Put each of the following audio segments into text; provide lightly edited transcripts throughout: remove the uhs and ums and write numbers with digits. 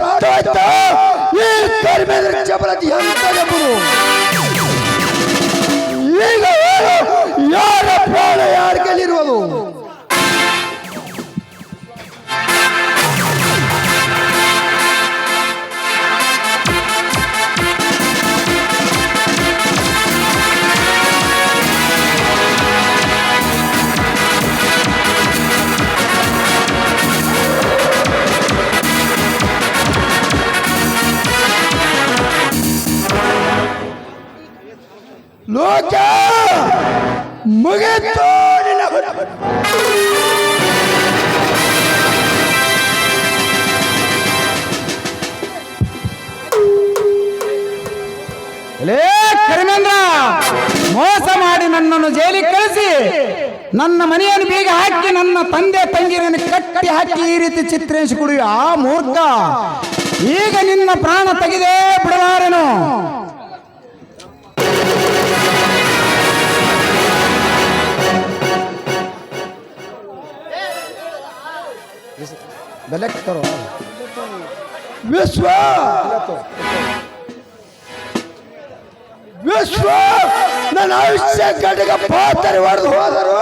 ಅರ್ಥ ಆಯ್ತಾ? ಈ ಧರ್ಮೇಂದ್ರ ಚಪಲತಿ ಎಂತದೆಂಬುದು. ಈಗ ಯಾರ ಪ್ರಾಣ ಯಾರ ಕೈಲಿರುವುದು? ಲೋಕ ಮುಗಿತು ನಿನ್ನ ಕರಿಮೇಂದ್ರ, ಮೋಸ ಮಾಡಿ ನನ್ನನ್ನು ಜೈಲಿಗೆ ಕಳಿಸಿ ನನ್ನ ಮನೆಯನ್ನು ಬೀಗ ಹಾಕಿ ನನ್ನ ತಂದೆ ತಂಗಿರನ್ನು ಕಟ್ಟಿ ಹಾಕಿ ಈ ರೀತಿ ಚಿತ್ರಿಸಿ ಕುಡಿಯ ಆ ಮೂರ್ಖ. ಈಗ ನಿನ್ನ ಪ್ರಾಣ ತೆಗೆದೇ ಬಿಡಲಾರೆನು. ವಿಶ್ವ ವಿಶ್ವ ನನ್ನ ಆಯುಷ್ಯ ಘಟಕ ಪಾತ್ರೆ ಹೊಡೆದು ಹೋದರು.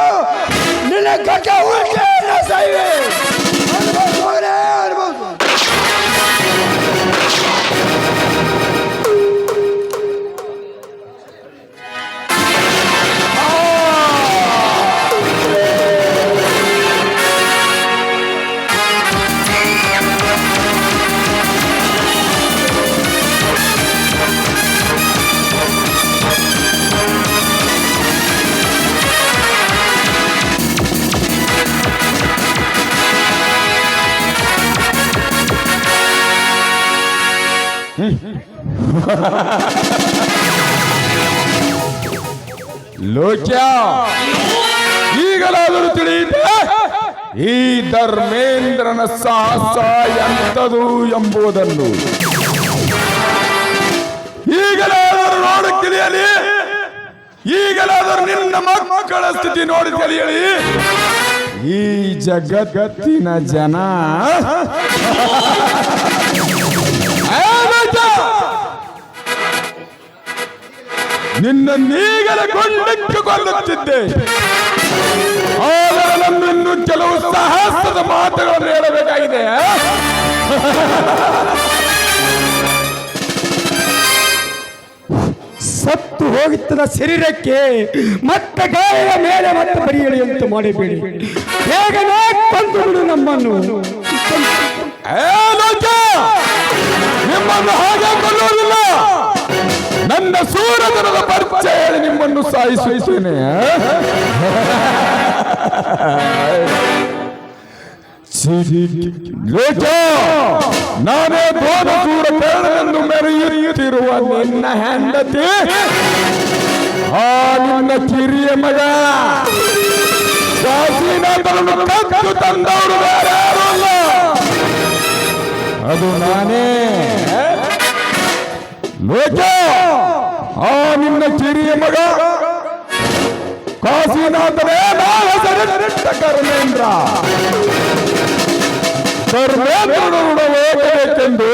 ನಿನ್ನ ಘಟ ಉಳಿಕೆ ಸಾಯಿವೆ. ಅನುಭವಿಸು. ಲೋಕ್ಯ, ಈಗಲಾದರೂ ತಿಳಿಯಿತೆ ಈ ಧರ್ಮೇಂದ್ರನ ಸಾಹಸ ಎಂಥದು ಎಂಬುದನ್ನು. ಈಗಲಾದರೂ ನೋಡಿ ತಿಳಿಯಲಿ. ಈಗಲಾದರೂ ನಿನ್ನ ಮಕ್ಕಳ ಸ್ಥಿತಿ ನೋಡಿ ತಿಳಿಯಲಿ. ಈ ಜಗತ್ತಿನ ಜನ ನಿನ್ನೀಗಲೇ ಕೊಂಡಕ್ಕೆ ಕೊಲ್ಲುತ್ತಿದ್ದೆ. ಆದರೆ ನನ್ನನ್ನು ಕೆಲವು ಸಾಹಸದ ಮಾತುಗಳನ್ನು ಹೇಳಬೇಕಾಗಿದೆ. ಸತ್ತು ಹೋಗುತ್ತದೆ ಶರೀರಕ್ಕೆ ಮತ್ತೆ ಗಾಯದ ಮೇಲೆ ಮತ್ತೆ ಬರಿಯಳಿಯಂತೆ ಮಾಡಬೇಡಿ. ಬೇಗನೆ ಕೊಂದು ಬಿಡು ನಮ್ಮನ್ನು. ನಿಮ್ಮನ್ನು ಹಾಗೆ ಕೊಲ್ಲುವುದಿಲ್ಲ. ನನ್ನ ಸೂರತನದ ಪರಿಚಯ ಹೇಳಿ ನಿಮ್ಮನ್ನು ಸಾಯಿಸುತ್ತೇನೆ. ನಾನೇ ಬೋಧ ಸೂರ ಕರ್ಣನೆಂದು ಮೆರೆಯುತ್ತಿರುವ ನಿನ್ನ ಹೆಂಡತಿ ಆ ನಿನ್ನ ಕಿರಿಯ ಮಗ ಕಾಶಿನಾಥನನ್ನು ಕದ್ದು ತಂದವರು ಬೇರೆ ಯಾರೂ ಅಲ್ಲ, ಅದು ನಾನೇ. ಲೋಕ, ಆ ನಿನ್ನ ಕಿರಿಯ ಮಗ ಕಾಶಿನಾಥನೇ ಕರ್ಮೇಂದ್ರ. ಕರ್ಮೇಂದ್ರನನ್ನು ಹೋಗಬೇಕೆಂದು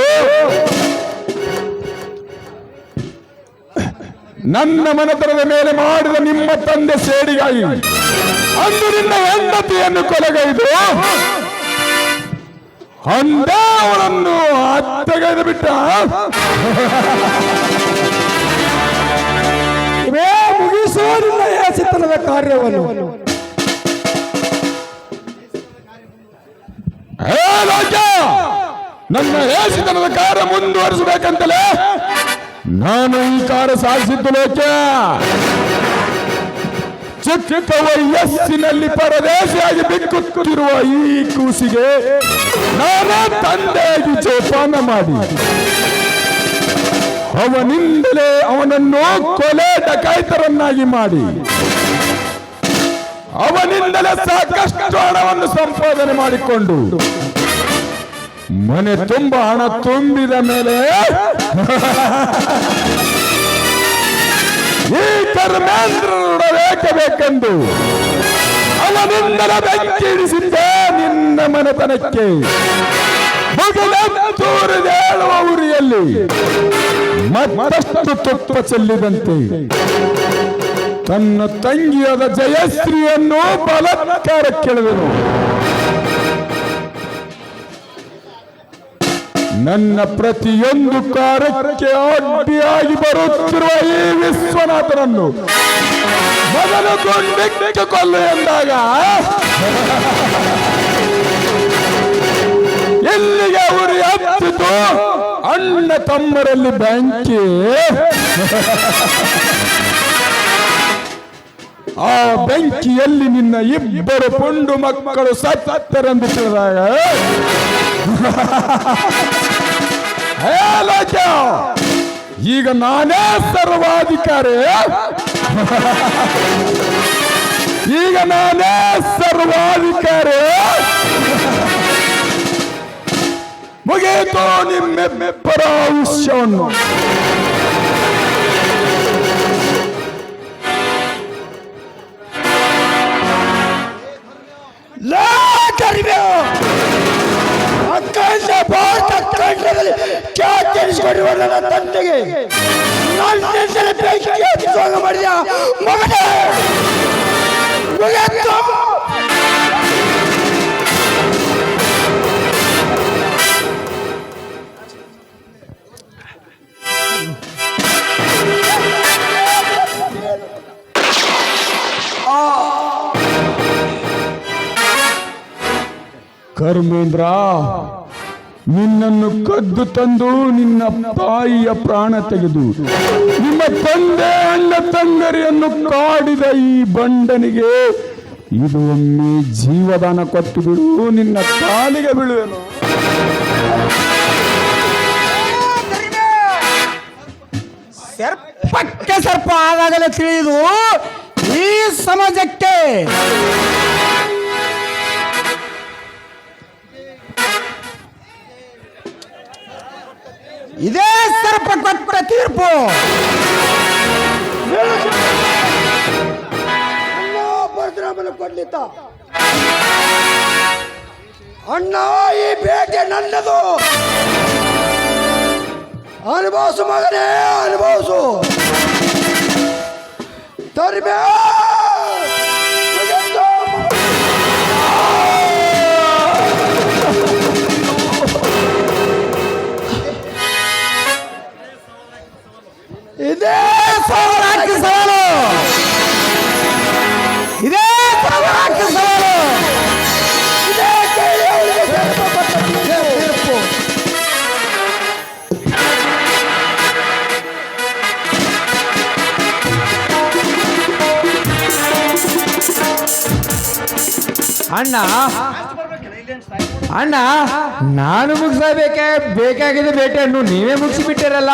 ನನ್ನ ಮನೆತನದ ಮೇಲೆ ಮಾಡಿದ ನಿಮ್ಮ ತಂದೆ ಸೇಡಿಗಾಗಿ ಅಂದು ನಿನ್ನ ಹೆಂಡತಿಯನ್ನು ಕೊಲೆಗೈದು ಅಂದೇ ಅವಳನ್ನು ಹತ್ಯೆಗೈದು ಬಿಟ್ಟ. ಮುಗಿಸೋದಿಲ್ಲ ಯಾಸಿತನದ ಕಾರ್ಯವನ್ನು. ನನ್ನ ಹೇಸಿತನದ ಕಾರ್ಯ ಮುಂದುವರಿಸಬೇಕಂತಲೇ ನಾನು ಈ ಕಾರ್ಯ ಸಾಧಿಸಿದ್ದು. ಲೋಕ, ಚಿಕ್ಕ ವಯಸ್ಸಿನಲ್ಲಿ ಪರದೇಶಿಯಾಗಿ ಬಿಕ್ಕುತ್ತಿರುವ ಈ ಕೂಸಿಗೆ ನಾನೇ ತಂದೆಯಾಗಿ ಜೋಪಾನ ಮಾಡಿ ಅವನಿಂದಲೇ ಅವನನ್ನು ಕೊಲೆ ಡಕಾಯಿತರನ್ನಾಗಿ ಮಾಡಿ ಅವನಿಂದಲೇ ಸಾಕಷ್ಟು ಹಣವನ್ನು ಸಂಪಾದನೆ ಮಾಡಿಕೊಂಡು ಮನೆ ತುಂಬ ಹಣ ತುಂಬಿದ ಮೇಲೆ ಈ ಕರ್ಮೇಂದ್ರಬೇಕೆಂದು ಅವನಿಂದಲೇ ಬೆಂಕಿ ಇಳಿಸಿದ್ದೆ ನಿನ್ನ ಮನೆತನಕ್ಕೆ. ಮುಗಿಲೆತ್ತೂರಿದೇಳುವ ಉರಿಯಲ್ಲಿ ಮತ್ತಷ್ಟು ತುಪ್ಪ ಚೆಲ್ಲಿದಂತೆ ತನ್ನ ತಂಗಿಯಾದ ಜಯಶ್ರೀಯನ್ನು ಬಲಾತ್ಕಾರಕ್ಕೆಳೆದನು. ನನ್ನ ಪ್ರತಿಯೊಂದು ಕಾರ್ಯಕ್ಕೆ ಅಡ್ಡಿಯಾಗಿ ಬರುತ್ತಿರುವ ಈ ವಿಶ್ವನಾಥನನ್ನು ಮೊದಲು ಕೊಂದಿಟ್ಟು ಕೊಲ್ಲು ಎಂದಾಗ ಎಲ್ಲಿಗೆ ಉರಿ ಹತ್ತಿತು? ಅಣ್ಣ ತಮ್ಮರಲ್ಲಿ ಬೆಂಕಿ. ಆ ಬೆಂಕಿಯಲ್ಲಿ ನಿನ್ನ ಇಬ್ಬರು ಪುಂಡು ಮಕ್ಕಳು ಸತ್ತರೆಂದು ತಿಳಿದಾಗ ಈಗ ನಾನೇ ಸರ್ವಾಧಿಕಾರಿ, ಈಗ ನಾನೇ ಸರ್ವಾಧಿಕಾರಿ. ಮುಗಿಯಿತು ನಿಮ್ಮಿಬ್ಬರ ಆಯುಷ್ಯವನ್ನು. ಅಖಂಡ ಭಾರತ ಖಂಡದಲ್ಲಿ ಖ್ಯಾತಿರಿಸಿಕೊಂಡಿರುವ ನನ್ನ ತಂದೆಗೆ ನನ್ನಿಂದಲೇ ಬೆಂಕಿ ಹಚ್ಚುವಾಗ ಮಾಡಿದ ಮಗನೇ ಮುಗಿಯಿತು. ಕರ್ಮೇಂದ್ರ, ನಿನ್ನನ್ನು ಕದ್ದು ತಂದು ನಿನ್ನ ತಾಯಿಯ ಪ್ರಾಣ ತೆಗೆದು ನಿಮ್ಮ ತಂದೆ ಅಣ್ಣ ತಂಗರಿಯನ್ನು ಕಾಡಿದ ಈ ಬಂಡನಿಗೆ ಇದು ಒಮ್ಮೆ ಜೀವದಾನ ಕೊಟ್ಟು ಬಿಡು, ನಿನ್ನ ಕಾಲಿಗೆ ಬೀಳುವೆನು. ಸರ್ಪಕ್ಕೆ ಸರ್ಪ ಆದಾಗಲೇ ತಿಳಿದು ಈ ಸಮಾಜಕ್ಕೆ ಇದೇ ಸರ್ಪ ಕೊಟ್ಟ ತೀರ್ಪು. ಪರಶುರಾಮನ ಕೊಡ್ಲಿತ್ತ ಅಣ್ಣ, ಈ ಬೇಟೆ ನನ್ನದು. ಅನುಭವಿಸು ಮಗನೇ, ಅನುಭವಿಸು. ತರ್ಬೇ ಇದೇ ಸವಾಲು, ಇದೇ ಸವಾಲು, ಇದೇ ಕೇಳಿ ಅವಳಿಗೆ ತೀರ್ಪು. ಅಣ್ಣ ಅಣ್ಣ, ನಾನು ಬೇಕಾಗಿದೆ ಬೇಟೆಯನ್ನು ನೀವೇ ಮುಗಿಸಿಬಿಟ್ಟಿರಲ್ಲ.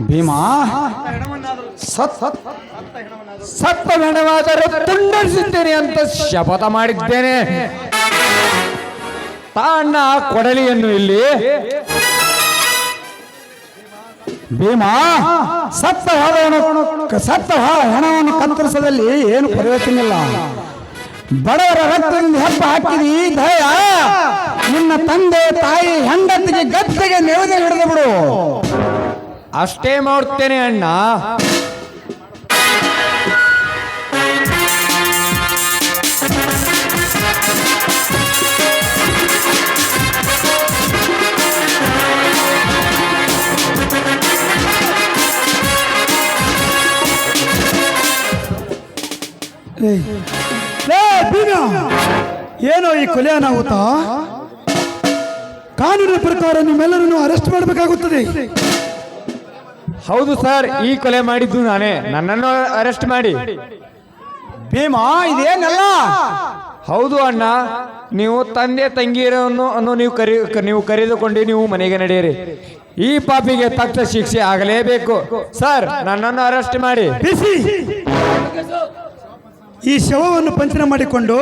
ಭೀಮಾ ಸತ್ತ ಹೆಣವಾದರೂ ತುಂಡರಿಸುತ್ತೇನೆ ಅಂತ ಶಪಥ ಮಾಡಿದ್ದೇನೆ. ಅಣ್ಣ ಕೊಡಲಿಯನ್ನು ಇಲ್ಲಿ. ಭೀಮಾ, ಸತ್ತ ಹೆಣವನ್ನು ಕತ್ತರಿಸದಲ್ಲಿ ಏನು ಪ್ರಯೋಜನ ಇಲ್ಲ. ಬಡವರ ರಕ್ತದಿಂದ ಹೆಪ್ಪ ಹಾಕಿದಿ ದಯ. ನಿನ್ನ ತಂದೆ ತಾಯಿ ಹೆಂಡತಿಗೆ ಗದ್ದೆಗೆ ನೆವದೆ ಹಿಡಿದು ಬಿಡು. ಅಷ್ಟೇ ಮಾಡುತ್ತೇನೆ ಅಣ್ಣ. ಏನೋ ಈ ಕೊಲೆ ಅನಾಹುತ? ಕಾನೂನಿನ ಪ್ರಕಾರ ನಿಮ್ಮೆಲ್ಲರನ್ನು ಅರೆಸ್ಟ್ ಮಾಡಬೇಕಾಗುತ್ತದೆ. ಹೌದು ಸರ್, ಈ ಕೊಲೆ ಮಾಡಿದ್ದು ನಾನೇ. ನನ್ನನ್ನು ಅರೆಸ್ಟ್ ಮಾಡಿ. ಭೀಮಾ, ಇದೇನಲ್ಲ? ಹೌದು ಅಣ್ಣ, ನೀವು ತಂದೆ ತಂಗಿಯರನ್ನು ನೀವು ಕರೆದುಕೊಂಡು ನೀವು ಮನೆಗೆ ನಡೆಯಿರಿ. ಈ ಪಾಪಿಗೆ ತಕ್ಕ ಶಿಕ್ಷೆ ಆಗಲೇಬೇಕು. ಸರ್, ನನ್ನನ್ನು ಅರೆಸ್ಟ್ ಮಾಡಿ. ಈ ಶವವನ್ನು ಪಂಚನ ಮಾಡಿಕೊಂಡು